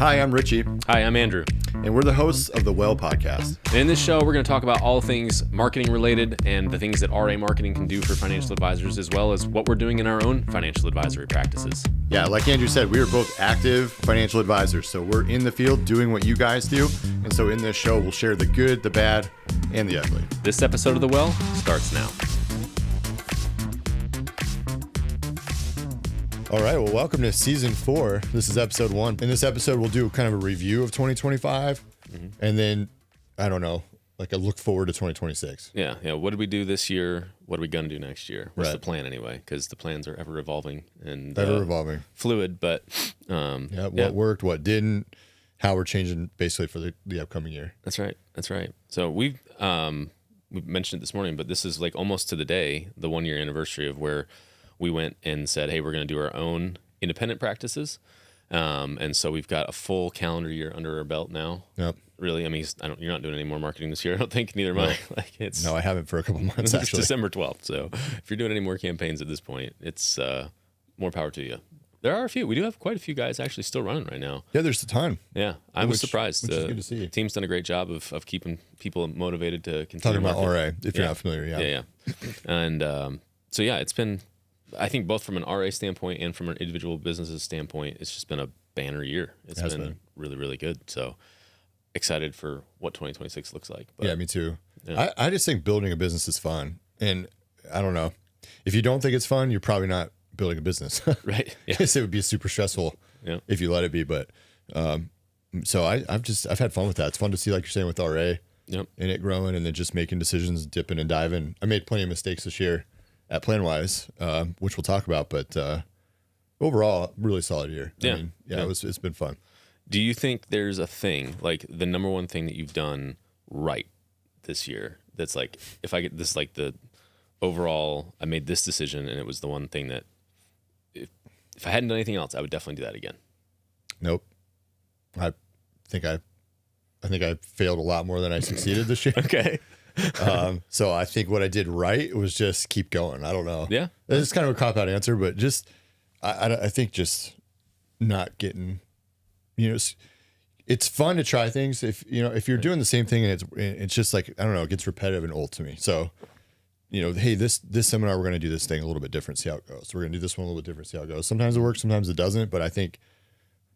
Hi, I'm Richy, Hi, I'm Andrew. and we're the hosts of the Well podcast. And in this show, we're going to talk about all things marketing related and the things that RA marketing can do for financial advisors, as well as what we're doing in our own financial advisory practices. Yeah, like Andrew said, we are both active financial advisors, so we're in the field doing what you guys do. And so in this show, we'll share the good, the bad, and the ugly. This episode of The Well starts now. All right, well, welcome to season 4. This is episode 1. In this episode, we'll do kind of a review of 2025, and then, I don't know, like a look forward to 2026. Yeah. What did we do this year? What are we going to do next year? What's Right. the plan anyway? Because the plans are ever evolving and Ever evolving. fluid, but What worked, what didn't, how we're changing basically for the upcoming year. That's right. So we mentioned it this morning, but this is like almost to the day, the 1-year anniversary of where we went and said, hey, we're going to do our own independent practices. And so we've got a full calendar year under our belt now. Yep. Really, I mean, you're not doing any more marketing this year. I don't think, neither am I. No, I haven't for a couple months, It's actually. December 12th. So if you're doing any more campaigns at this point, it's more power to you. There are a few. We do have quite a few guys actually still running right now. Yeah, there's a ton. Yeah, I was surprised. Which is good to see. The team's done a great job of keeping people motivated to continue. Talking about marketing. RA, if you're not familiar, Yeah. And so, yeah, it's been, I think both from an RA standpoint and from an individual businesses standpoint, it's just been a banner year. It's been really, really good. So excited for what 2026 looks like. But, yeah, me too. Yeah. I just think building a business is fun. And I don't know. If you don't think it's fun, you're probably not building a business. Right. Yeah. I guess it would be super stressful if you let it be. But so I've had fun with that. It's fun to see, like you're saying, with RA Yep. and it growing and then just making decisions, dipping and diving. I made plenty of mistakes this year at PlanWise, which we'll talk about. But overall, really solid year. Yeah. I mean, it's been fun. Do you think there's a thing, like the number one thing that you've done right this year that's like, if I get this, like the overall, I made this decision and it was the one thing that if I hadn't done anything else, I would definitely do that again? Nope. I think I failed a lot more than I succeeded this year. Okay. So I think what I did right was just keep going. I don't know. Yeah. It's kind of a cop-out answer, but just I think just not getting, it's fun to try things if you're doing the same thing and it's just like, I don't know, it gets repetitive and old to me. So, hey, this seminar, we're going to do this thing a little bit different, see how it goes. We're going to do this one a little bit different, see how it goes. Sometimes it works, sometimes it doesn't. But I think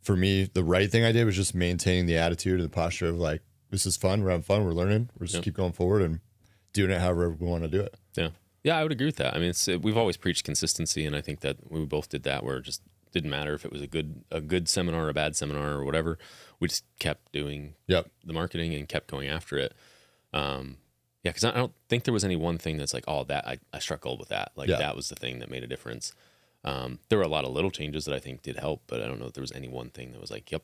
for me, the right thing I did was just maintaining the attitude and the posture of like, this is fun, we're having fun, we're learning, we're just keep going forward and doing it however we want to do it. Yeah. Yeah, I would agree with that. I mean, we've always preached consistency, and I think that we both did that, where it just didn't matter if it was a good seminar or a bad seminar or whatever. We just kept doing the marketing and kept going after it. Because I don't think there was any one thing that's like, oh, that I struck gold with that. Like that was the thing that made a difference. There were a lot of little changes that I think did help, but I don't know if there was any one thing that was like, yep,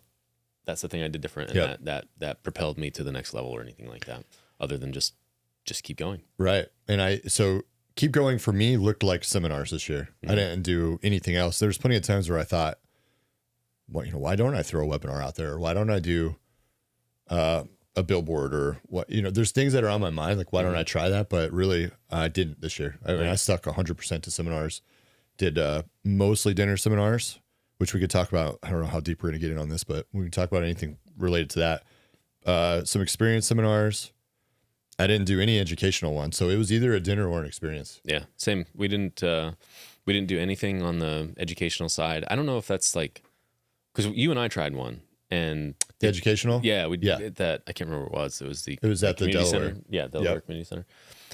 that's the thing I did different, and that propelled me to the next level or anything like that, other than just keep going. Right. And so keep going for me looked like seminars this year. I didn't do anything else. There's plenty of times where I thought, well, why don't I throw a webinar out there? Why don't I do a billboard or what? There's things that are on my mind, like why don't I try that? But really, I didn't this year. I mean, I stuck 100% to seminars. Did mostly dinner seminars, which we could talk about. I don't know how deep we're going to get in on this, but we can talk about anything related to that. Some experience seminars. I didn't do any educational ones, so it was either a dinner or an experience. Yeah, same. We didn't do anything on the educational side. I don't know if that's like, because you and I tried one, and the educational. Yeah, we did that. I can't remember what it was. It was at the community Delaware. Center. Yeah, Delaware Community Center,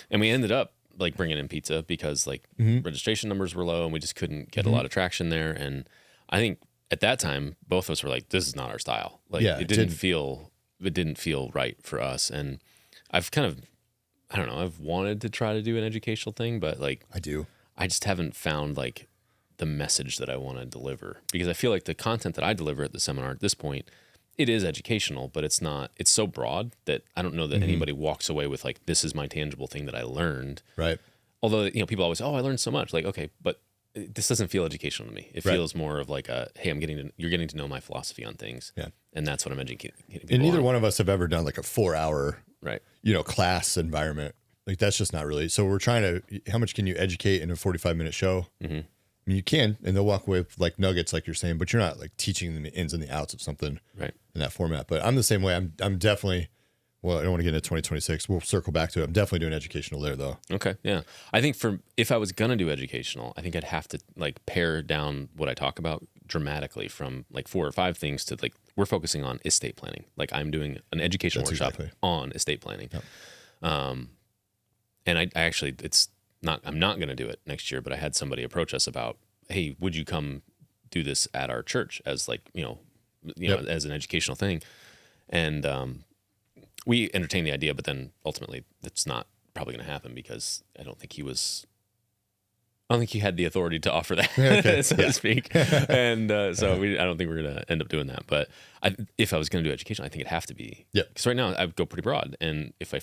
and we ended up like bringing in pizza because like registration numbers were low and we just couldn't get a lot of traction there. And I think at that time, both of us were like, "This is not our style." Like it didn't feel right for us. And I've kind of, I don't know, I've wanted to try to do an educational thing, but like I just haven't found like the message that I want to deliver, because I feel like the content that I deliver at the seminar at this point, it is educational, but it's so broad that I don't know that anybody walks away with like, this is my tangible thing that I learned. Right. Although, people always say, oh, I learned so much. Like, okay, but this doesn't feel educational to me. It feels more of like hey, you're getting to know my philosophy on things. Yeah. And that's what I'm educating people And neither on. one of us have ever done like a 4-hour, right, class environment. Like that's just not really. So we're trying to, how much can you educate in a 45-minute show? mean, you can, and they'll walk away with like nuggets, like you're saying, but you're not like teaching them the ins and the outs of something Right. in that format. But I'm the same way. I'm definitely, well, I don't want to get into 2026. We'll circle back to it. I'm definitely doing educational there though. Okay. Yeah. I think if I was going to do educational, I think I'd have to like pare down what I talk about dramatically from like 4 or 5 things to like, we're focusing on estate planning. Like I'm doing an educational workshop on estate planning. Yep. And I actually, I'm not going to do it next year, but I had somebody approach us about, hey, would you come do this at our church as like, as an educational thing? And we entertained the idea, but then ultimately it's not probably going to happen because I don't think he had the authority to offer that, so to speak. And I don't think we're going to end up doing that. But if I was going to do education, I think it'd have to be. Yeah. Because right now I would go pretty broad. And if I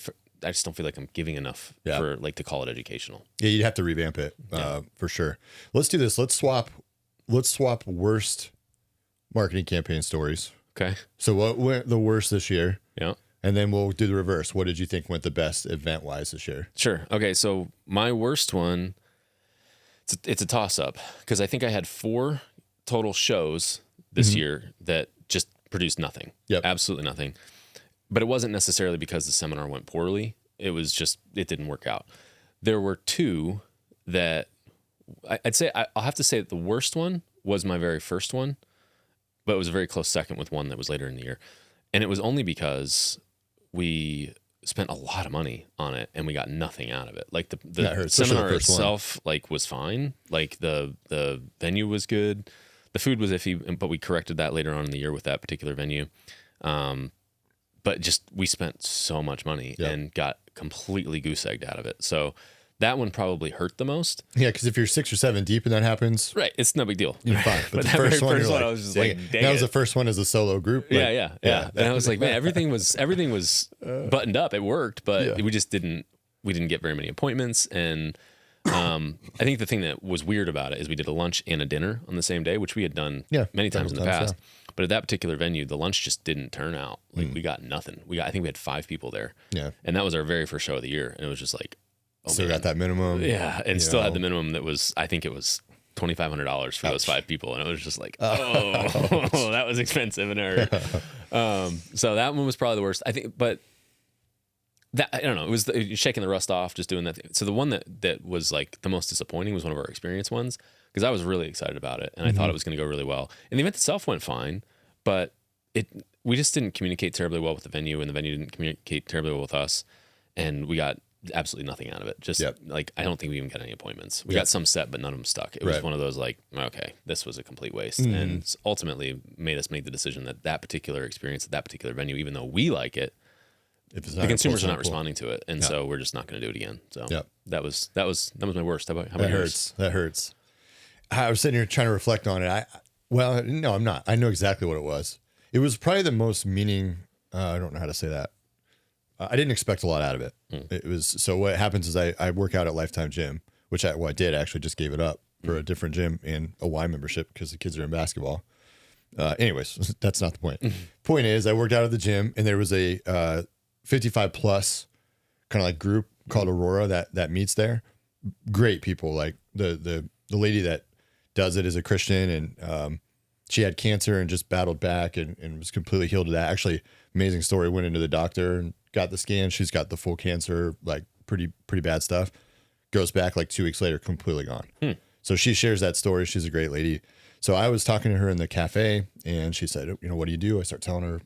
just don't feel like I'm giving enough for like to call it educational. Yeah, you'd have to revamp it for sure. Let's do this. Let's swap worst marketing campaign stories. Okay. So what went the worst this year? Yeah. And then we'll do the reverse. What did you think went the best event-wise this year? Sure. Okay, so my worst one, it's a toss-up because I think I had 4 total shows this year that just produced nothing. Yep. Absolutely nothing. But it wasn't necessarily because the seminar went poorly. It was just, it didn't work out. There were 2 that I'll have to say that the worst one was my very first one, but it was a very close second with one that was later in the year. And it was only because we spent a lot of money on it and we got nothing out of it. Like the seminar itself like was fine. Like the venue was good. The food was iffy, but we corrected that later on in the year with that particular venue. But just, we spent so much money and got completely goose egged out of it. So that one probably hurt the most. Yeah, because if you're 6 or 7 deep and that happens, right, it's no big deal. You're fine. But the first one, I was just like, dang, that was the first one as a solo group. Like, yeah. And I was like, man, everything was buttoned up. It worked, but we just didn't get very many appointments. And I think the thing that was weird about it is we did a lunch and a dinner on the same day, which we had done many times in the past. Yeah. But at that particular venue, the lunch just didn't turn out. Like we got nothing. I think we had 5 people there. Yeah. And that was our very first show of the year. And it was just like, still got that minimum. Yeah. And still had the minimum that was, I think it was $2,500 for those 5 people. And it was just like, that was expensive in our, so that one was probably the worst, I think, but that, I don't know, it was shaking the rust off, just doing that thing. So the one that was like the most disappointing was one of our experience ones, because I was really excited about it and I thought it was going to go really well. And the event itself went fine, but we just didn't communicate terribly well with the venue, and the venue didn't communicate terribly well with us, and we got absolutely nothing out of it. Just like, I don't think we even got any appointments. We got some set, but none of them stuck. It was one of those like, okay, this was a complete waste. And ultimately made us make the decision that particular experience at that particular venue, even though we like it, the consumers are not responding to it. And so we're just not going to do it again. So that was my worst. How about yours? That hurts. I was sitting here trying to reflect on it. No, I'm not. I know exactly what it was. It was probably the most I don't know how to say that. I didn't expect a lot out of it. It was, so what happens is I work out at Lifetime Gym, which I did. I actually just gave it up for a different gym and a Y membership because the kids are in basketball. Anyways, that's not the point. Point is, I worked out at the gym and there was a 55 plus kind of like group called Aurora that meets there. Great people. Like the lady that does it is a Christian, and she had cancer and just battled back and was completely healed of that. Actually, amazing story. Went into the doctor and got the scan. She's got the full cancer, like pretty bad stuff. Goes back like 2 weeks later, completely gone. So she shares that story. She's a great lady. So I was talking to her in the cafe, and she said, what do you do? I start telling her,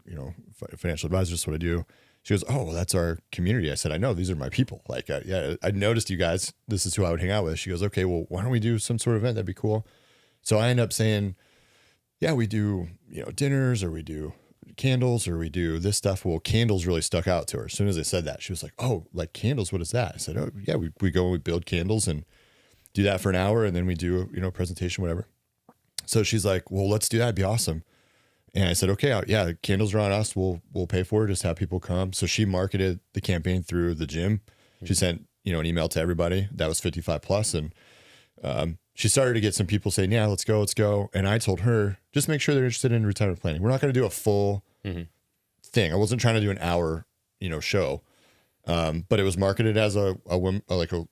financial advisor, that's what I do. She goes, oh, well, that's our community. I said, I know, these are my people. Like, I noticed you guys. This is who I would hang out with. She goes, okay, well, why don't we do some sort of event? That'd be cool. So I end up saying, yeah, we do, dinners, or we do candles, or we do this stuff. Well, candles really stuck out to her. As soon as I said that, she was like, oh, like candles, what is that? I said, oh yeah, we go and we build candles and do that for an hour. And then we do, a presentation, whatever. So she's like, well, let's do that. It'd be awesome. And I said, okay, yeah, candles are on us. We'll pay for it. Just have people come. So she marketed the campaign through the gym. She sent, an email to everybody that was 55 plus. And, she started to get some people saying, yeah, let's go. And I told her, just make sure they're interested in retirement planning. We're not going to do a full thing. I wasn't trying to do an hour, show. But it was marketed as a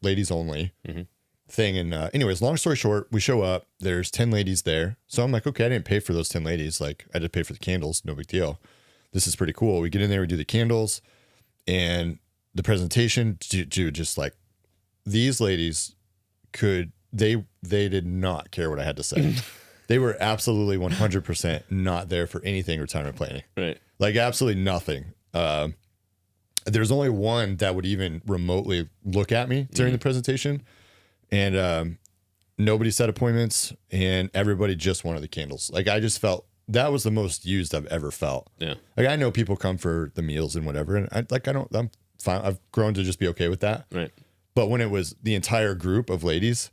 ladies only. thing. And anyways, long story short, we show up. There's 10 ladies there. So I'm like, okay, I didn't pay for those 10 ladies. Like, I did pay for the candles. No big deal. This is pretty cool. We get in there, we do the candles, and the presentation. Dude, just like these ladies they did not care what I had to say. They were absolutely 100% not there for anything retirement planning. Right. Like absolutely nothing. There's only one that would even remotely look at me during the presentation, and nobody set appointments, and everybody just wanted the candles. Like I just felt that was the most used I've ever felt. Yeah. Like I know people come for the meals and whatever, and I'm fine. I've grown to just be okay with that. Right. But when it was the entire group of ladies,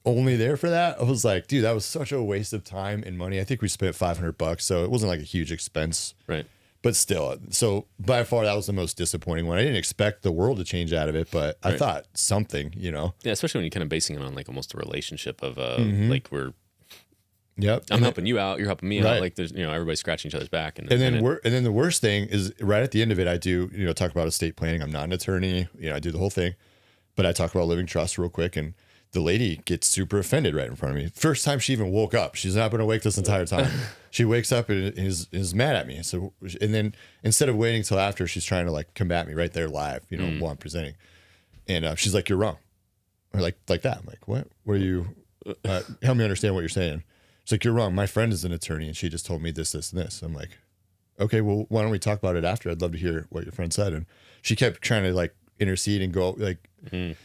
only there for that, I was like, dude, that was such a waste of time and money. I think we spent $500, so it wasn't like a huge expense. Right. But still, so by far that was the most disappointing one. I didn't expect the world to change out of it, but I thought something, Yeah, especially when you're kind of basing it on like almost a relationship of like we're. Yep. I'm helping you out. You're helping me out. Like there's, everybody's scratching each other's back. And then the worst thing is right at the end of it, I do, talk about estate planning. I'm not an attorney. I do the whole thing, but I talk about living trust real quick. And the lady gets super offended right in front of me. First time she even woke up. She's not been awake this entire time. She wakes up and is mad at me. So, and then instead of waiting till after, she's trying to like combat me right there live, while I'm presenting. And she's like, "You're wrong," or like that. I'm like, "What? What are you? Help me understand what you're saying." She's like, "You're wrong. My friend is an attorney, and she just told me this, this, and this." I'm like, "Okay, well, why don't we talk about it after? I'd love to hear what your friend said." And she kept trying to like intercede and go like,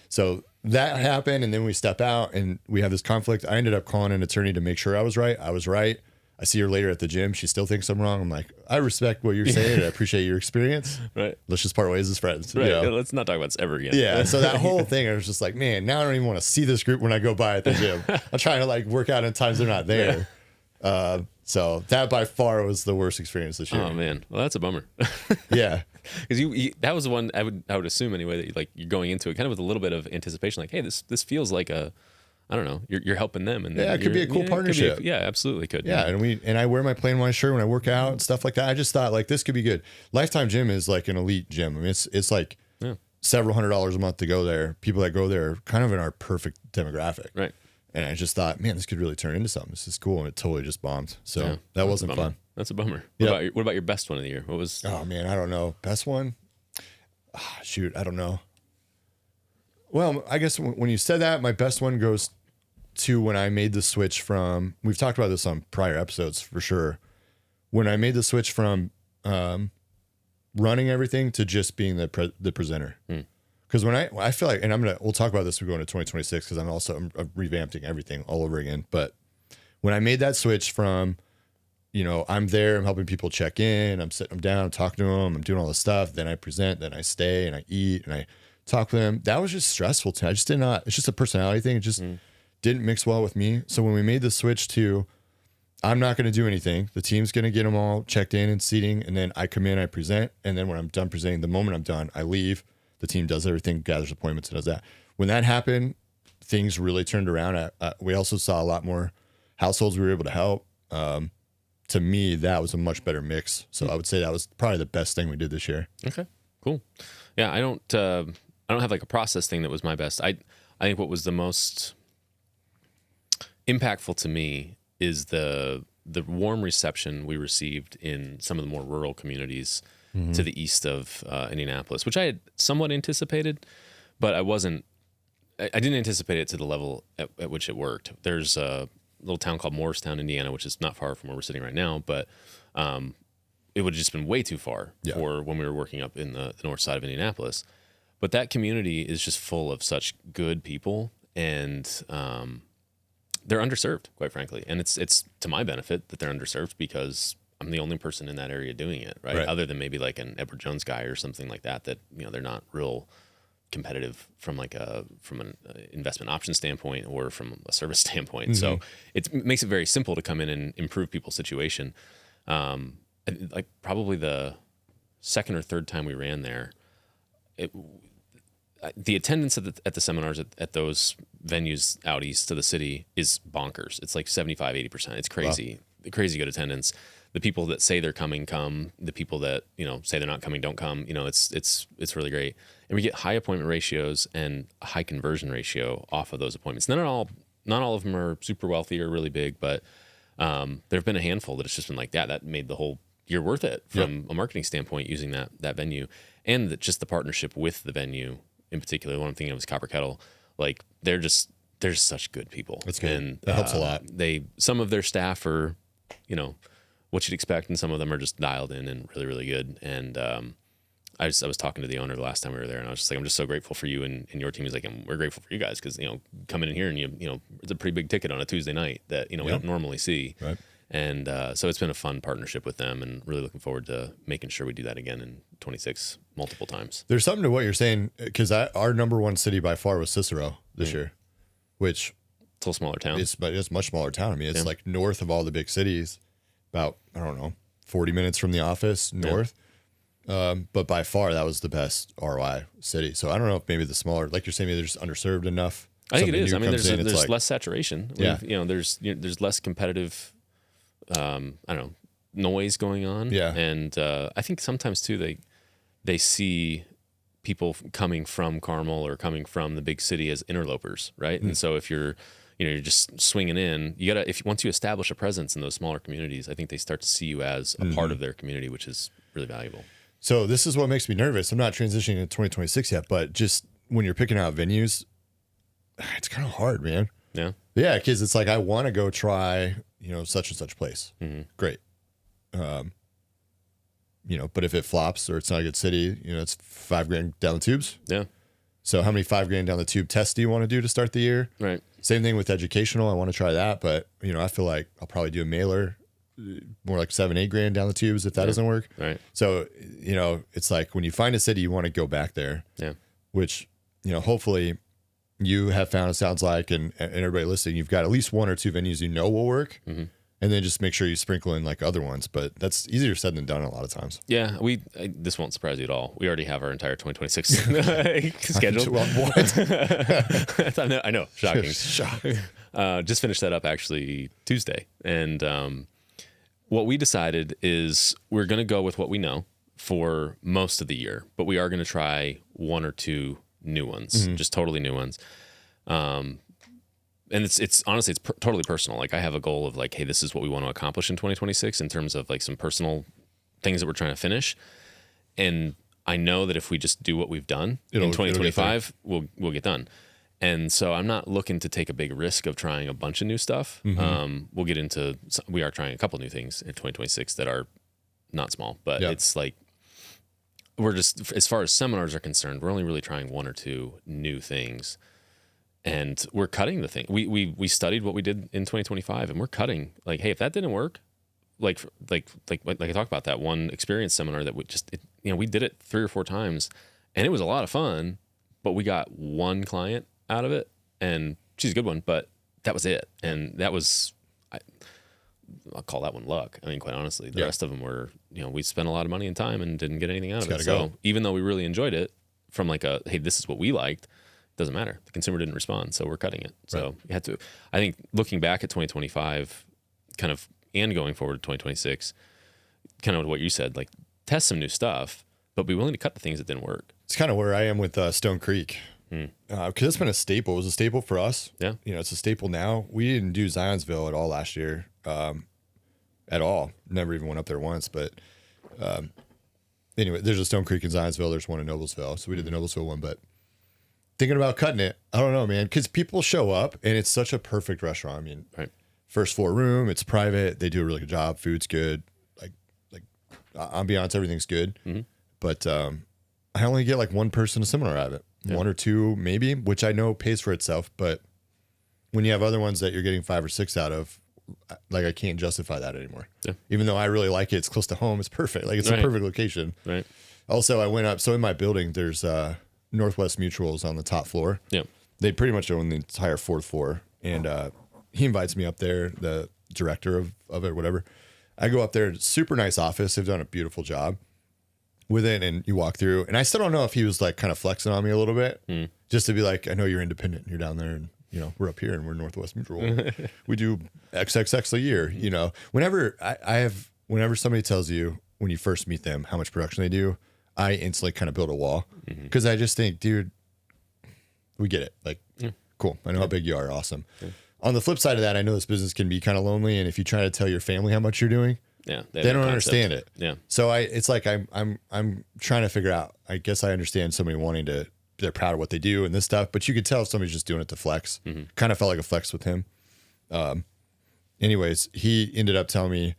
so that happened. And then we step out and we have this conflict. I ended up calling an attorney to make sure I was right. I was right. I see her later at the gym. She still thinks I'm wrong. I'm like, I respect what you're saying. And I appreciate your experience. Right. Let's just part ways as friends. Right. Let's not talk about this ever again. Yeah. So that whole thing, I was just like, man, now I don't even want to see this group when I go by at the gym. I'm trying to like work out in times they're not there. So that by far was the worst experience this year. Oh man. Well, that's a bummer. Yeah. Because you that was the one I would assume anyway that like you're going into it kind of with a little bit of anticipation, like, hey, this feels like I don't know, you're helping them, and it could be a cool partnership. Absolutely could. Yeah, and I wear my plain white shirt when I work out and stuff like that. I just thought like this could be good. Lifetime Gym is like an elite gym. I mean, it's like several $100s a month to go there. People that go there are kind of in our perfect demographic, right? And I just thought, man, this could really turn into something. This is cool, and it totally just bombed. So that wasn't fun. That's a bummer. Yep. What about your best one of the year? What was? Oh man, I don't know. Best one? Shoot, I don't know. Well, I guess when you said that, my best one goes to when I made the switch from. We've talked about this on prior episodes for sure. When I made the switch from running everything to just being the presenter. Because when I feel like, and we'll talk about this when we go into 2026, because I'm revamping everything all over again. But when I made that switch from, I'm there, I'm helping people check in, I'm sitting them down, I'm talking to them, I'm doing all this stuff. Then I present, then I stay and I eat and I talk with them. That was just stressful to me. I just did not, it's just a personality thing. It just didn't mix well with me. So when we made the switch to, I'm not going to do anything. The team's going to get them all checked in and seating. And then I come in, I present. And then when I'm done presenting, the moment I'm done, I leave. The team does everything, gathers appointments, and does that. When that happened, things really turned around. We also saw a lot more households we were able to help. To me, that was a much better mix. So I would say that was probably the best thing we did this year. Okay, cool. Yeah, I don't have like a process thing that was my best. I think what was the most impactful to me is the warm reception we received in some of the more rural communities to the east of Indianapolis, which I had somewhat anticipated, but I didn't anticipate it to the level at which it worked. There's a little town called Morristown, Indiana, which is not far from where we're sitting right now, but it would have just been way too far for when we were working up in the north side of Indianapolis. But that community is just full of such good people, and they're underserved, quite frankly. And it's to my benefit that they're underserved because I'm the only person in that area doing it, right? Other than maybe like an Edward Jones guy or something like that, they're not real competitive from an investment option standpoint or from a service standpoint. So it makes it very simple to come in and improve people's situation. Like probably the second or third time we ran there, the attendance at the seminars at those venues out east to the city is bonkers. It's like 75-80%. It's crazy. Wow. Crazy good attendance. the people that say they're coming come, the people that, you know, say they're not coming don't come. You know, it's really great. And we get high appointment ratios and a high conversion ratio off of those appointments. Not all of them are super wealthy or really big, but there have been a handful that it's just been like, that made the whole year worth it from a marketing standpoint, using that venue, and just the partnership with the venue in particular. One I'm thinking of is Copper Kettle. Like they're such good people. That's good. And that helps a lot. Some of their staff are, you know, what you'd expect, and some of them are just dialed in and really, really good. And I was talking to the owner the last time we were there, and I was just like, I'm just so grateful for you and your team. He's like, and we're grateful for you guys because, you know, coming in here and you know, it's a pretty big ticket on a Tuesday night that, you know, we don't normally see. Right. And so it's been a fun partnership with them, and really looking forward to making sure we do that again in 26 multiple times. There's something to what you're saying, because our number one city by far was Cicero this year, which it's a little smaller town. It's a much smaller town. I mean, it's like north of all the big cities, about, I don't know, 40 minutes from the office north. But by far that was the best ROI city. So I don't know if maybe the smaller, like you're saying, maybe they're just underserved enough. I think it is. I mean, there's like, less saturation. Yeah. You know, there's less competitive, I don't know, noise going on. Yeah. And I think sometimes too, they see people coming from Carmel or coming from the big city as interlopers, right? And so if you're just swinging in, you gotta, once you establish a presence in those smaller communities, I think they start to see you as a part of their community, which is really valuable. So this is what makes me nervous. I'm not transitioning to 2026 yet, but just when you're picking out venues, it's kind of hard, man. Yeah. Yeah, because it's like I want to go try, you know, such and such place. Great. You know, but if it flops or it's not a good city, you know, it's $5,000 down the tubes. Yeah. So how many $5,000 down the tube tests do you want to do to start the year? Right. Same thing with educational. I want to try that, but you know, I feel like I'll probably do a mailer, more like $7,000-8,000 down the tubes if that doesn't work. Right. So, you know, it's like when you find a city, you want to go back there. Yeah. Which, you know, hopefully you have found, it sounds like, and everybody listening, you've got at least one or two venues you know will work. And then just make sure you sprinkle in like other ones. But that's easier said than done a lot of times. Yeah, this won't surprise you at all. We already have our entire 2026 scheduled. Well, what? I know, shocking. Shocking. Just finished that up actually Tuesday. And what we decided is we're going to go with what we know for most of the year, but we are going to try one or two new ones, just totally new ones. And it's honestly, it's totally personal. Like I have a goal of like, hey, this is what we want to accomplish in 2026 in terms of like some personal things that we're trying to finish. And I know that if we just do what we've done in 2025, we'll get done. And so I'm not looking to take a big risk of trying a bunch of new stuff. We are trying a couple new things in 2026 that are not small, but it's like, we're just, as far as seminars are concerned, we're only really trying one or two new things. And we're cutting the thing. We studied what we did in 2025, and we're cutting. Like, hey, if that didn't work, like I talked about that one experience seminar that we did it 3 or 4 times, and it was a lot of fun. But we got one client out of it, and she's a good one, but that was it. And that was, I'll call that one luck. I mean, quite honestly, the rest of them were, we spent a lot of money and time and didn't get anything out of it. So even though we really enjoyed it, from like hey, this is what we liked. Doesn't matter. The consumer didn't respond, so we're cutting it. So you had to. I think looking back at 2025, kind of, and going forward to 2026, kind of what you said, like test some new stuff, but be willing to cut the things that didn't work. It's kind of where I am with Stone Creek, because it's been a staple. It was a staple for us. Yeah, it's a staple now. We didn't do Zionsville at all last year, at all. Never even went up there once. But anyway, there's a Stone Creek in Zionsville. There's one in Noblesville, so we did the Noblesville one, but. Thinking about cutting it, I don't know, man, because people show up and it's such a perfect restaurant. I mean, first floor room, it's private. They do a really good job. Food's good. Like ambiance, everything's good. But I only get like one person a seminar out of it, one or two maybe, which I know pays for itself. But when you have other ones that you're getting 5 or 6 out of, like I can't justify that anymore. Yeah. Even though I really like it, it's close to home. It's perfect. Like it's a perfect location. Right. Also, I went up. So in my building, there's Northwest Mutual's on the top floor. Yeah. They pretty much own the entire 4th floor. And he invites me up there, the director of it, whatever. I go up there, super nice office. They've done a beautiful job with it. And you walk through. And I still don't know if he was like kind of flexing on me a little bit. Just to be like, I know you're independent and you're down there and, we're up here and we're Northwest Mutual. We do XXX a year, Whenever I have whenever somebody tells you when you first meet them how much production they do, I instantly kind of build a wall because I just think, dude, we get it. Like, cool. I know how big you are. Awesome. Yeah. On the flip side of that, I know this business can be kind of lonely. And if you try to tell your family how much you're doing, they don't understand it. Yeah. So it's like, I'm trying to figure out, I guess I understand somebody wanting to, they're proud of what they do and this stuff, but you could tell if somebody's just doing it to flex. Kind of felt like a flex with him. Anyways, he ended up telling me,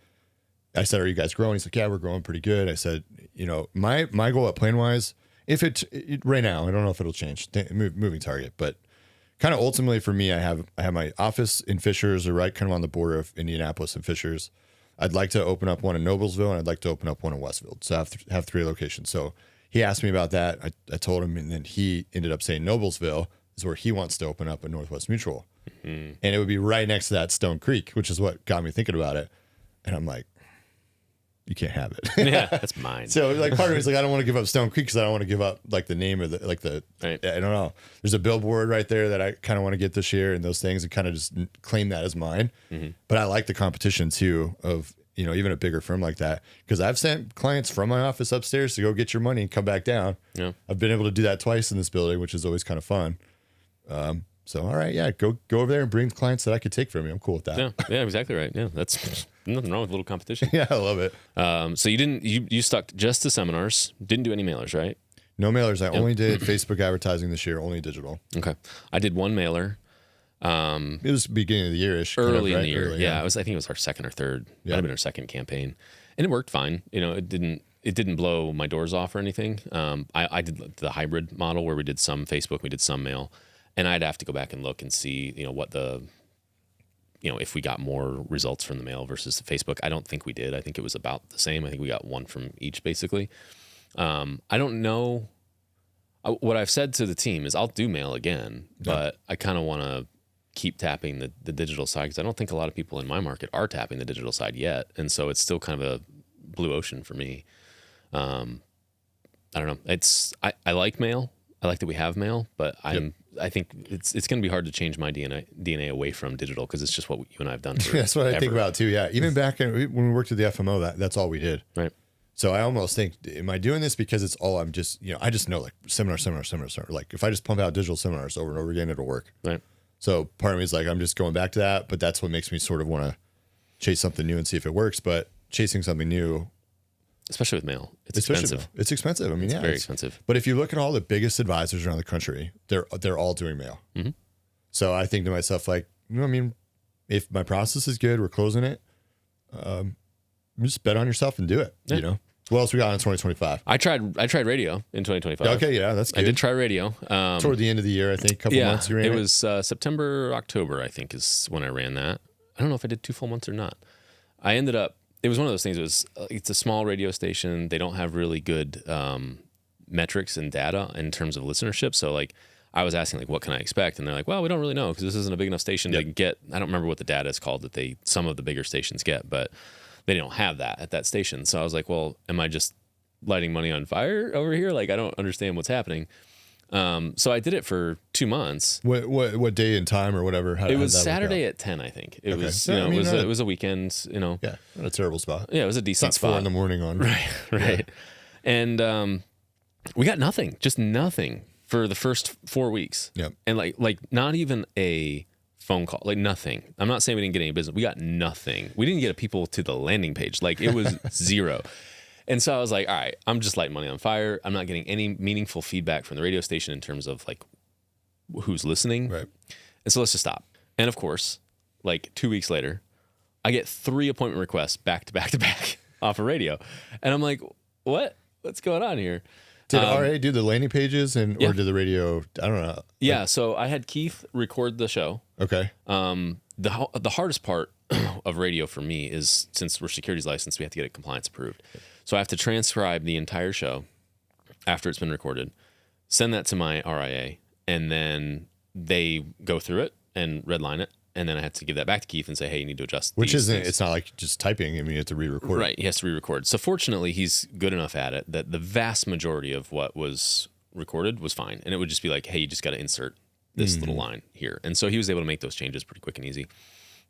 I said, are you guys growing? He's like, yeah, we're growing pretty good. I said, you know, my goal at Plan Wise, if it right now, I don't know if it'll change, moving target, but kind of ultimately for me, I have my office in Fishers, or right kind of on the border of Indianapolis and Fishers. I'd like to open up one in Noblesville, and I'd like to open up one in Westville. So I have 3 locations. So he asked me about that. I told him, and then he ended up saying Noblesville is where he wants to open up a Northwest Mutual. And it would be right next to that Stone Creek, which is what got me thinking about it. And I'm like, you can't have it. Yeah, that's mine. So like part of me is like, I don't want to give up Stone Creek because I don't want to give up like the name of right. I don't know. There's a billboard right there that I kind of want to get this year and those things and kind of just claim that as mine. But I like the competition too of, you know, even a bigger firm like that, because I've sent clients from my office upstairs to go get your money and come back down. Yeah. I've been able to do that twice in this building, which is always kind of fun. So, all right, yeah, go over there and bring clients that I could take from you. I'm cool with that. Yeah, exactly right. Yeah, that's nothing wrong with a little competition. Yeah, I love it. So you stuck just to seminars, didn't do any mailers, right? No mailers. I only did Facebook advertising this year, only digital. Okay. I did one mailer. It was beginning of the year-ish. Early in the year. Yeah, I think it was our second or third. Might have been our second campaign. And it worked fine. You know, it didn't blow my doors off or anything. I did the hybrid model where we did some Facebook, we did some mail. And I'd have to go back and look and see, you know, what if we got more results from the mail versus the Facebook. I don't think we did. I think it was about the same. I think we got one from each basically. I don't know. What I've said to the team is I'll do mail again, but I kind of want to keep tapping the digital side because I don't think a lot of people in my market are tapping the digital side yet. And so it's still kind of a blue ocean for me. I don't know. I like mail. I like that we have mail, but I think it's going to be hard to change my DNA away from digital because it's just what you and I have done. That's what I think about too. Yeah, even back when we worked at the FMO, that's all we did. Right. So I almost think, am I doing this because it's all I'm just, you know, I just know like seminar. Like if I just pump out digital seminars over and over again, it'll work. Right. So part of me is like, I'm just going back to that, but that's what makes me sort of want to chase something new and see if it works. But chasing something new, especially with mail, it's expensive. It's expensive. I mean, it's very expensive. But if you look at all the biggest advisors around the country, they're all doing mail. So I think to myself, like, you know, I mean, if my process is good, we're closing it. Just bet on yourself and do it. You know. What else we got in 2025? I tried radio in 2025. Okay, yeah, that's good. I did try radio. Toward the end of the year, I think, a couple months you ran it. It was September, October, I think, is when I ran that. I don't know if I did 2 full months or not. I ended up, it was one of those things, it's a small radio station. They don't have really good metrics and data in terms of listenership. So, like, I was asking, like, what can I expect? And they're like, well, we don't really know because this isn't a big enough station to get, I don't remember what the data is called that some of the bigger stations get, but they don't have that at that station. So I was like, well, am I just lighting money on fire over here? Like, I don't understand what's happening. So I did it for 2 months. What day and time or whatever? It was Saturday at 10, I think. It was, you know, it was a weekend, you know. Yeah, not a terrible spot. Yeah, it was a decent spot. 4 a.m. on. Right. Yeah. And we got nothing, just nothing for the first 4 weeks. Yep. And like not even a phone call, like nothing. I'm not saying we didn't get any business. We got nothing. We didn't get people to the landing page. Like it was zero. And so I was like, all right, I'm just lighting money on fire. I'm not getting any meaningful feedback from the radio station in terms of like who's listening. Right. And so let's just stop. And of course, like 2 weeks later, I get 3 appointment requests back to back to back off of radio. And I'm like, what's going on here? Did RA do the landing pages or did the radio? I don't know. Yeah. So I had Keith record the show. Okay. The hardest part of radio for me is since we're securities licensed, we have to get it compliance approved. So I have to transcribe the entire show after it's been recorded, send that to my RIA, and then they go through it and redline it. And then I have to give that back to Keith and say, hey, you need to adjust Which these isn't, things. It's not like just typing. I mean, you have to re-record. Right. He has to re-record. So fortunately, he's good enough at it that the vast majority of what was recorded was fine. And it would just be like, hey, you just got to insert this little line here. And so he was able to make those changes pretty quick and easy.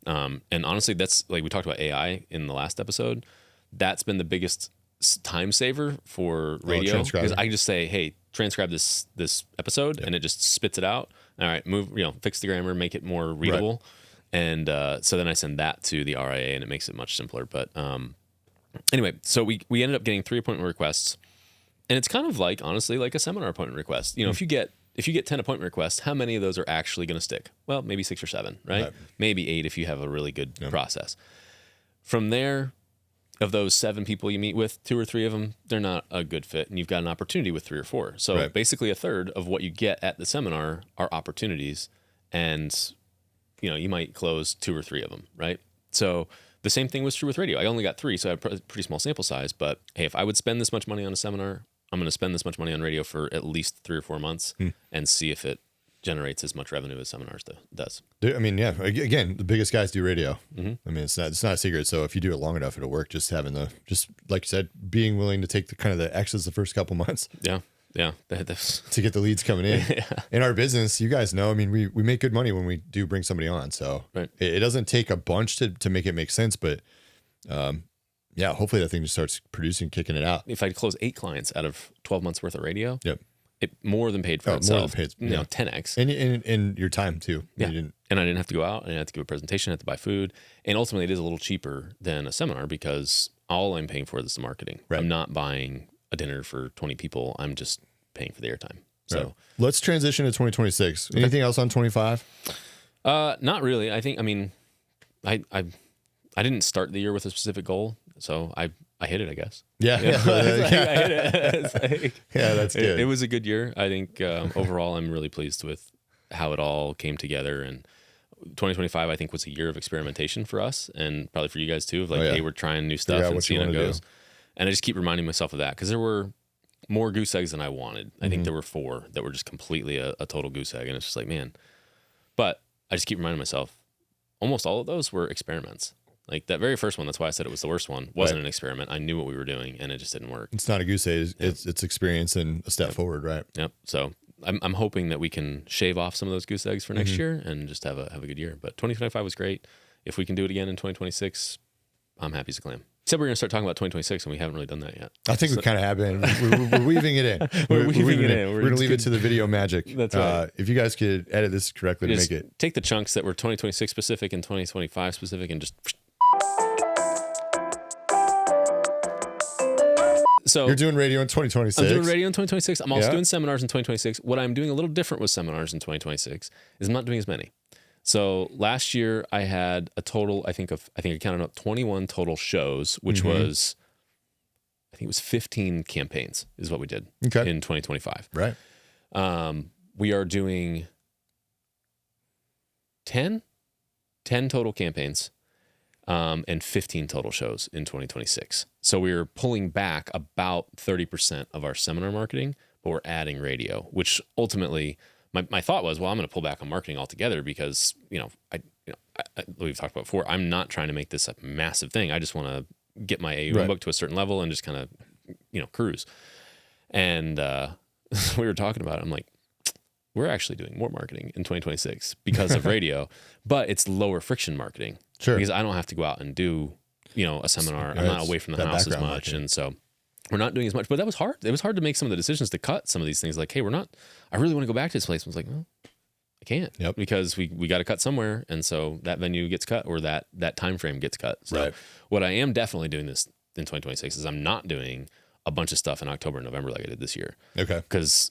And honestly, that's like we talked about AI in the last episode. that's been the biggest time saver for radio, because I can just say, hey, transcribe this episode, and it just spits it out. All right, move, fix the grammar, make it more readable. Right. And so then I send that to the RIA, and it makes it much simpler. But anyway, so we ended up getting 3 appointment requests, and it's kind of like, honestly, like a seminar appointment request. If you get 10 appointment requests, how many of those are actually going to stick? Well, maybe 6 or 7, right? Maybe 8 if you have a really good process. From there, of those 7 people you meet with, 2 or 3 of them, they're not a good fit, and you've got an opportunity with 3 or 4. So basically a third of what you get at the seminar are opportunities, and you might close 2 or 3 of them, right? So the same thing was true with radio. I only got 3, so I had a pretty small sample size, but hey, if I would spend this much money on a seminar, I'm going to spend this much money on radio for at least 3 or 4 months and see if it generates as much revenue as seminars does. I mean, yeah, again, the biggest guys do radio. I mean, it's not a secret. So if you do it long enough, it'll work. Just like you said, being willing to take the kind of the X's the first couple months. Yeah. To get the leads coming in. In our business, you guys know, I mean, we make good money when we do bring somebody on. So it doesn't take a bunch to make it make sense, but hopefully that thing just starts producing, kicking it out. If I close 8 clients out of 12 months worth of radio, it more than paid for itself. More than paid, 10x. And your time too. Yeah. And I didn't have to go out, and I had to give a presentation, I had to buy food. And ultimately it is a little cheaper than a seminar because all I'm paying for is the marketing. Right. I'm not buying a dinner for 20 people. I'm just paying for the airtime. So let's transition to 2026. Anything else on 25? Not really. I didn't start the year with a specific goal, so I hit it, I guess. Yeah. I hit it. That's good. It was a good year. I think overall I'm really pleased with how it all came together. And 2025, I think, was a year of experimentation for us, and probably for you guys too, of like, hey, we're trying new stuff and seeing how it goes. And I just keep reminding myself of that, because there were more goose eggs than I wanted. I think there were 4 that were just completely a total goose egg. And it's just like, man. But I just keep reminding myself, almost all of those were experiments. Like that very first one, that's why I said it was the worst one, wasn't an experiment. I knew what we were doing, and it just didn't work. It's not a goose egg. It's experience and a step forward, right? Yep. So I'm hoping that we can shave off some of those goose eggs for next year and just have a good year. But 2025 was great. If we can do it again in 2026, I'm happy as a clam. Except we're going to start talking about 2026, and we haven't really done that yet. I think we kind of have been. We're weaving it in. We're weaving it in. We're going to leave it to the video magic. That's right. If you guys could edit this correctly to make it. Take the chunks that were 2026 specific and 2025 specific and just... So you're doing radio in 2026. I'm doing radio in 2026. I'm also doing seminars in 2026. What I'm doing a little different with seminars in 2026 is I'm not doing as many. So last year I had a total, I think I counted up 21 total shows, which was, I think it was 15 campaigns is what we did in 2025. Right. We are doing 10 total campaigns. And 15 total shows in 2026. So we're pulling back about 30% of our seminar marketing, but we're adding radio, which ultimately my thought was, well, I'm going to pull back on marketing altogether because, we've talked about before, I'm not trying to make this a massive thing. I just want to get my AUM book to a certain level and just kind of, cruise. And we were talking about it. I'm like, we're actually doing more marketing in 2026 because of radio, but it's lower friction marketing. Sure. Because I don't have to go out and do, a seminar. I'm not away from the house as much. Marketing. And so we're not doing as much, but that was hard. It was hard to make some of the decisions to cut some of these things. Like, hey, I really want to go back to this place. I was like, well, I can't because we got to cut somewhere. And so that venue gets cut, or that time frame gets cut. So what I am definitely doing this in 2026 is I'm not doing a bunch of stuff in October and November like I did this year. Okay. Because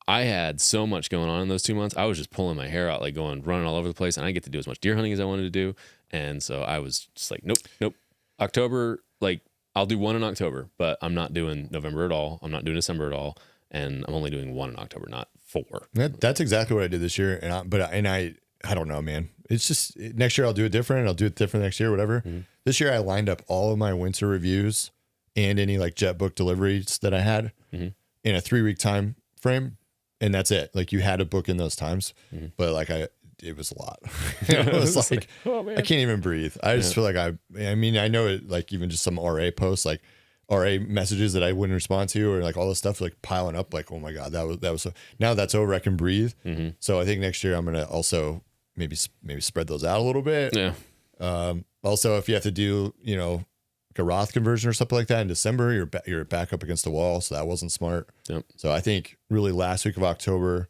I had so much going on in those 2 months. I was just pulling my hair out, like running all over the place, and I get to do as much deer hunting as I wanted to do. And so I was just like, nope. October, like I'll do 1 in October, but I'm not doing November at all. I'm not doing December at all. And I'm only doing 1 in October, not 4. That's exactly what I did this year. And I don't know, man. It's just next year I'll do it different. I'll do it different next year, whatever. This year I lined up all of my winter reviews and any like jet book deliveries that I had in a 3-week time frame. And that's it. Like you had to book in those times, but like it was a lot. It was like, oh, man. I can't even breathe. I just feel like I know it, like even just some RA posts, like RA messages that I wouldn't respond to, or like all this stuff like piling up, like, oh my God, that was so, now that's over. I can breathe. So I think next year I'm going to also maybe spread those out a little bit. Yeah. Also, if you have to do, a Roth conversion or something like that in December, you're back up against the wall. So that wasn't smart. Yep. So I think really last week of October,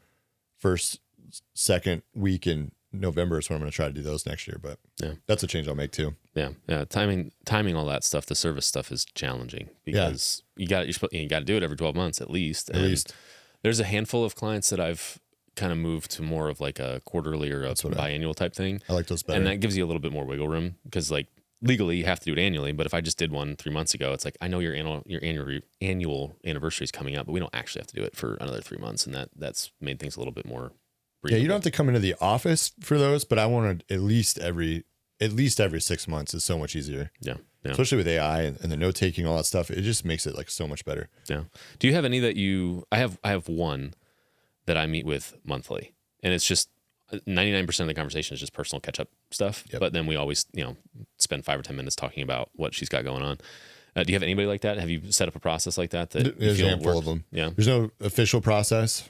second week in November is when I'm going to try to do those next year. But that's a change I'll make too. Yeah. Timing all that stuff, the service stuff is challenging because you got to do it every 12 months at least. There's a handful of clients that I've kind of moved to more of like a quarterly or a biannual type thing. I like those better. And that gives you a little bit more wiggle room because like legally you have to do it annually. But if I just did one 3 months ago, it's like, I know your annual anniversary is coming up, but we don't actually have to do it for another 3 months. And that's made things a little bit more breathable. Yeah. You don't have to come into the office for those, but I want to at least every 6 months is so much easier. Yeah. Especially with AI and the note taking, all that stuff. It just makes it like so much better. Yeah. Do you have any that I have one that I meet with monthly, and it's just 99% of the conversation is just personal catch up stuff. Yep. But then we always, spend 5 or 10 minutes talking about what she's got going on. Do you have anybody like that? Have you set up a process like that? There's a handful of them. Yeah. There's no official process.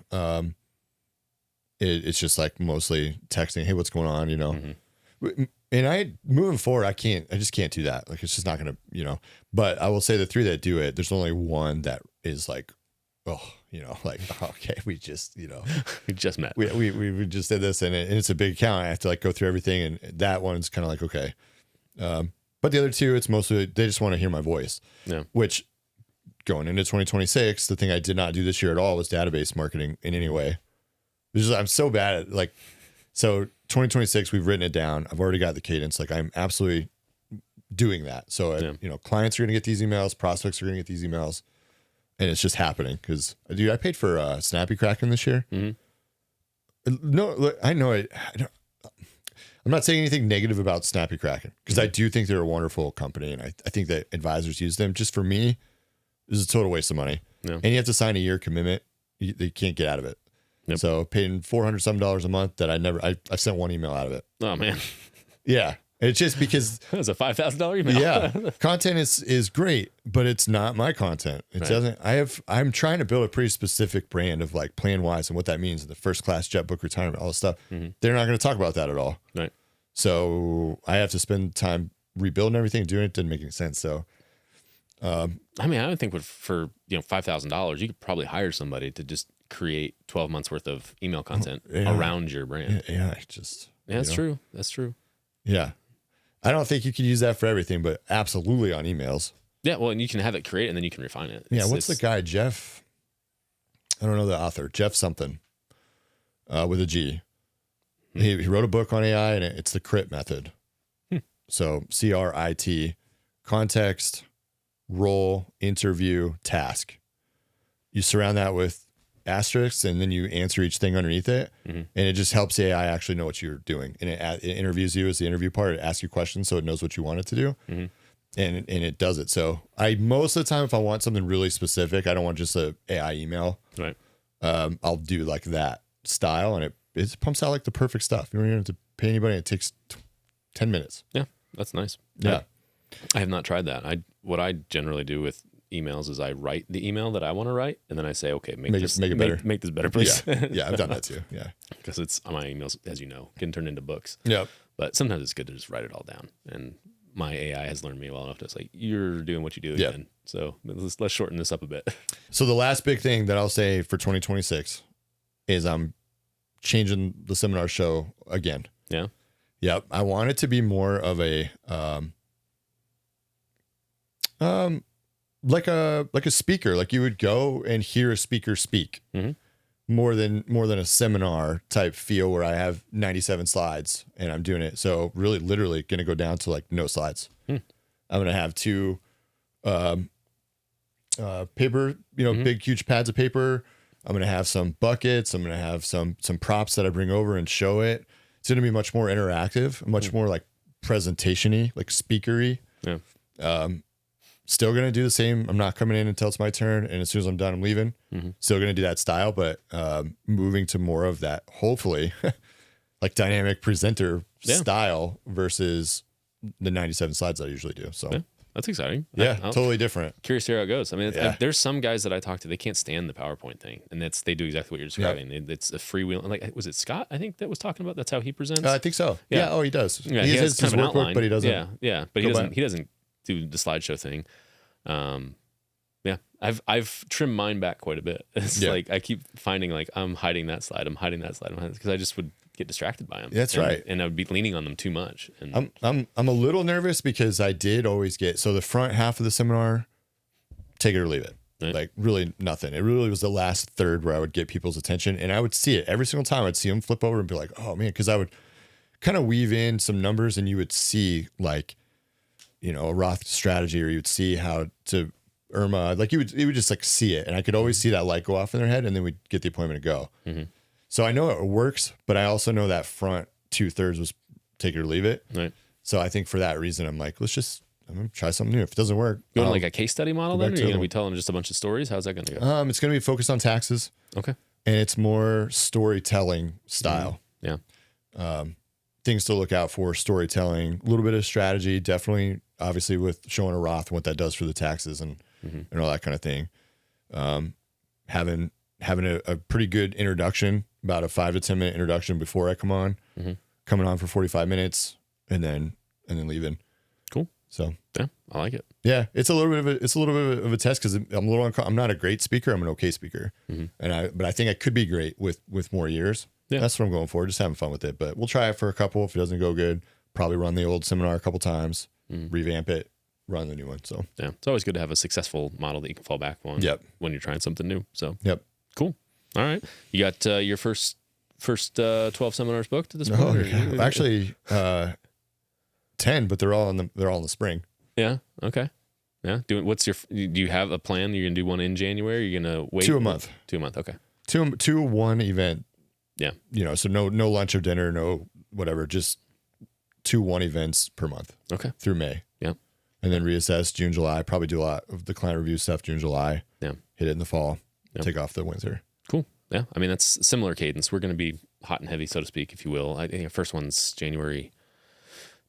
It's just like mostly texting. Hey, what's going on? Mm-hmm. And moving forward, I just can't do that. Like, it's just not going to, but I will say the 3 that do it, there's only one that is like, okay, we just, we just met. We just did this and it's a big account. I have to like go through everything. And that one's kind of like, okay. But the other 2, it's mostly, they just want to hear my voice, which going into 2026, the thing I did not do this year at all was database marketing in any way. I'm so bad at like, so 2026, we've written it down. I've already got the cadence. Like, I'm absolutely doing that. So, clients are going to get these emails, prospects are going to get these emails. And it's just happening because, dude, I paid for Snappy Kraken this year. Mm-hmm. No, look, I know it. I'm not saying anything negative about Snappy Kraken because I do think they're a wonderful company, and I think that advisors use them. Just for me, this is a total waste of money. Yeah. And you have to sign a year commitment. You can't get out of it. Yep. So paying $400 a month that I sent one email out of it. Oh man, yeah. It's just because it was a $5,000 email. Yeah, content is great, but it's not my content. It doesn't. I'm trying to build a pretty specific brand of like plan wise and what that means. The first class jet book retirement, all this stuff. Mm-hmm. They're not going to talk about that at all. Right. So I have to spend time rebuilding everything, doing it didn't make any sense. So, I would think for $5,000, you could probably hire somebody to just create 12 months worth of email content around your brand. Yeah, that's true. That's true. Yeah. I don't think you can use that for everything, but absolutely on emails. Yeah, well, and you can have it create and then you can refine it. What's the guy, Jeff? I don't know the author, Jeff something, with a G. He wrote a book on AI, and it's the CRIT method. So CRIT, context, role, interview, task. You surround that with asterisks, and then you answer each thing underneath it, and it just helps the AI actually know what you're doing. And it interviews you as the interview part. It asks you questions so it knows what you want it to do, and it does it. So most of the time, if I want something really specific, I don't want just a AI email. Right. I'll do like that style, and it pumps out like the perfect stuff. You don't even have to pay anybody. It takes 10 minutes. Yeah, that's nice. Yeah. I have not tried that. What I generally do with emails is I write the email that I want to write, and then I say, okay, make it better. Make this better, please. Yeah, I've done that too. Yeah, because it's my emails, as you know, can turn into books. Yeah, but sometimes it's good to just write it all down. And my AI has learned me well enough to say, you're doing what you do again. So let's shorten this up a bit. So the last big thing that I'll say for 2026 is I'm changing the seminar show again. Yeah. Yep. I want it to be more of a like a speaker, like you would go and hear a speaker speak, more than a seminar type feel where I have 97 slides and I'm doing it. So really, literally going to go down to like no slides. I'm going to have 2 paper, big, huge pads of paper. I'm going to have some buckets. I'm going to have some props that I bring over and show it. It's going to be much more interactive, much more like presentation-y, like speakery. Yeah. Still going to do the same. I'm not coming in until it's my turn. And as soon as I'm done, I'm leaving. Still going to do that style, but moving to more of that, hopefully, like dynamic presenter style versus the 97 slides that I usually do. So that's exciting. Yeah, totally different. Curious to hear how it goes. I mean, there's some guys that I talk to, they can't stand the PowerPoint thing. And they do exactly what you're describing. It's a freewheel. Like, was it Scott, I think, that was talking about that's how he presents? I think so. Yeah. Oh, he does. Yeah, he has his kind of an workbook, outline. but he doesn't. Yeah. But he doesn't do the slideshow thing. Yeah, I've trimmed mine back quite a bit. It's like I keep finding like I'm hiding that slide because I just would get distracted by them. That's right, and I would be leaning on them too much. And I'm a little nervous because I did always get the front half of the seminar, take it or leave it. Right. Like really nothing. It really was the last third where I would get people's attention, and I would see it every single time. I'd see them flip over and be like, "Oh man," because I would kind of weave in some numbers, and you would see like, a Roth strategy, or you would see how to Irma, like you would just like see it, and I could always see that light go off in their head, and then we'd get the appointment to go. Mm-hmm. So I know it works, but I also know that front 2/3 was take it or leave it. Right. So I think for that reason, I'm like, I'm gonna try something new. If it doesn't work, you want like a case study model then, or are you gonna be telling just a bunch of stories? How's that gonna go? It's gonna be focused on taxes. Okay. And it's more storytelling style. Mm-hmm. Yeah. Things to look out for: storytelling, a little bit of strategy, definitely, obviously with showing a Roth and what that does for the taxes and all that kind of thing. Having a pretty good introduction, about a 5 to 10 minute introduction before I come on, coming on for 45 minutes, and then leaving. Cool. So yeah, I like it. Yeah, it's a little bit of a test because I'm not a great speaker. I'm an okay speaker, but I think I could be great with more years. Yeah, that's what I'm going for. Just having fun with it. But we'll try it for a couple. If it doesn't go good, probably run the old seminar a couple times, revamp it, run the new one. So yeah, it's always good to have a successful model that you can fall back on. Yep. When you're trying something new. So yep. Cool. All right, you got your first 12 seminars booked at this point? No, actually 10, but they're all in the spring. Yeah. Okay. Yeah. Do you have a plan? You're gonna do one in January? You're gonna wait 2 a month. 2 a month. Okay. Two one event. Yeah. So no lunch or dinner, no whatever, just 2 1 events per month. Okay. Through May. Yeah. And then reassess June, July. Probably do a lot of the client review stuff June, July. Yeah. Hit it in the fall. Yep. Take off the winter. Cool. Yeah. I mean, that's similar cadence. We're going to be hot and heavy, so to speak, if you will. I think the first one's January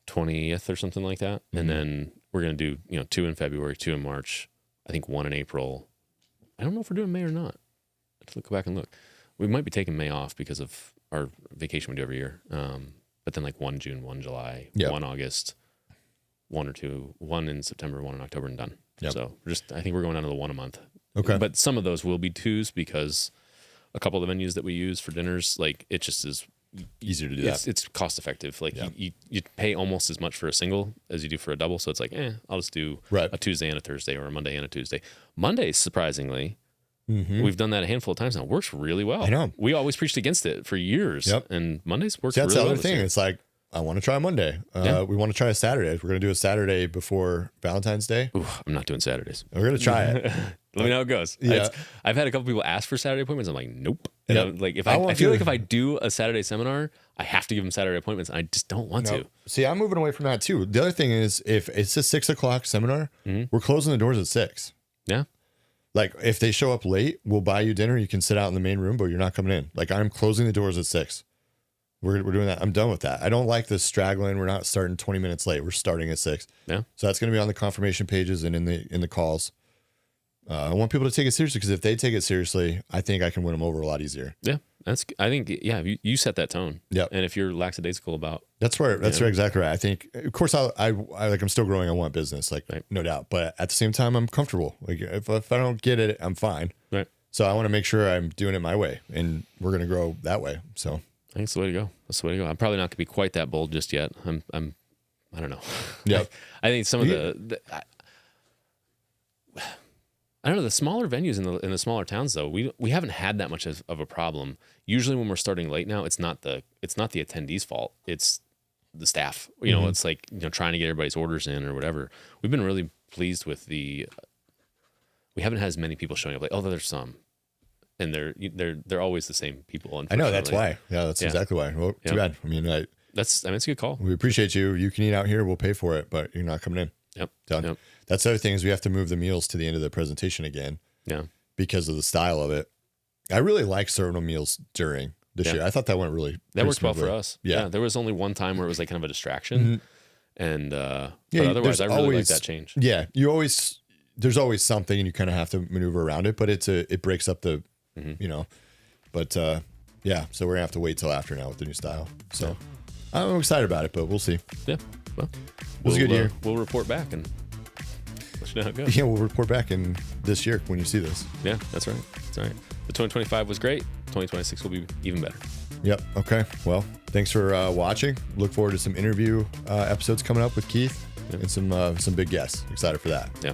20th or something like that. Mm-hmm. And then we're going to do, 2 in February, 2 in March. I think 1 in April. I don't know if we're doing May or not. I have to go back and look. We might be taking May off because of our vacation we do every year. But then like 1 June, 1 July, 1 August, 1 or 2, 1 in September, 1 in October, and done. Yep. So I think we're going down to the 1 a month. Okay. But some of those will be 2s because a couple of the venues that we use for dinners, like it just is easier to do that. It's cost effective. Like you pay almost as much for a single as you do for a double. So it's like, I'll just do a Tuesday and a Thursday or a Monday and a Tuesday. Mondays, surprisingly, we've done that a handful of times now. It works really well. I know. We always preached against it for years. Yep. And Mondays works really well. That's the other thing. It's like, I want to try Monday. We want to try a Saturday. We're going to do a Saturday before Valentine's Day. Ooh, I'm not doing Saturdays. We're going to try it. Let me know how it goes. Yeah. I've had a couple people ask for Saturday appointments. I'm like, nope. And like, I feel like if I do a Saturday seminar, I have to give them Saturday appointments, and I just don't want to. See, I'm moving away from that too. The other thing is, if it's a 6 o'clock seminar, we're closing the doors at 6. Yeah. Like if they show up late, we'll buy you dinner. You can sit out in the main room, but you're not coming in. Like I'm closing the doors at 6. We're doing that. I'm done with that. I don't like this straggling. We're not starting 20 minutes late. We're starting at 6. Yeah. So that's going to be on the confirmation pages and in the calls. I want people to take it seriously because if they take it seriously, I think I can win them over a lot easier. Yeah. I think you set that tone. Yeah. And if you're lackadaisical about that's exactly right. I think of course I'm still growing. I want business, no doubt. But at the same time, I'm comfortable. Like if I don't get it, I'm fine. Right. So I want to make sure I'm doing it my way, and we're going to grow that way. So I think it's the way to go. That's the way to go. I'm probably not going to be quite that bold just yet. I don't know. Yeah. I think some of I don't know, the smaller venues in the smaller towns though, we haven't had that much of a problem. Usually when we're starting late now, it's not the attendees' fault. It's the staff. It's like, trying to get everybody's orders in or whatever. We've been really pleased with we haven't had as many people showing up. Like, there's some. And they're always the same people. I know, that's why. Yeah, that's exactly why. Well, too bad. I mean, it's a good call. We appreciate you. You can eat out here. We'll pay for it, but you're not coming in. Yep. Done. Yep. That's the other thing is we have to move the meals to the end of the presentation again. Yeah. Because of the style of it. I really like serving them meals during this year. I thought that went that worked well for us. Yeah. There was only one time where it was like kind of a distraction. And but otherwise I really like that change. Yeah. There's always something and you kind of have to maneuver around it, but it breaks up the but so we're gonna have to wait till after now with the new style. So I'm excited about it, but we'll see. Yeah. Well, it was a good year. We'll report back and Let you know how it goes. Yeah, we'll report back in this year when you see this. Yeah, that's right. That's right. The 2025 was great. 2026 will be even better. Yep. Okay. Well, thanks for watching. Look forward to some interview episodes coming up with Keith and some big guests. Excited for that. Yeah.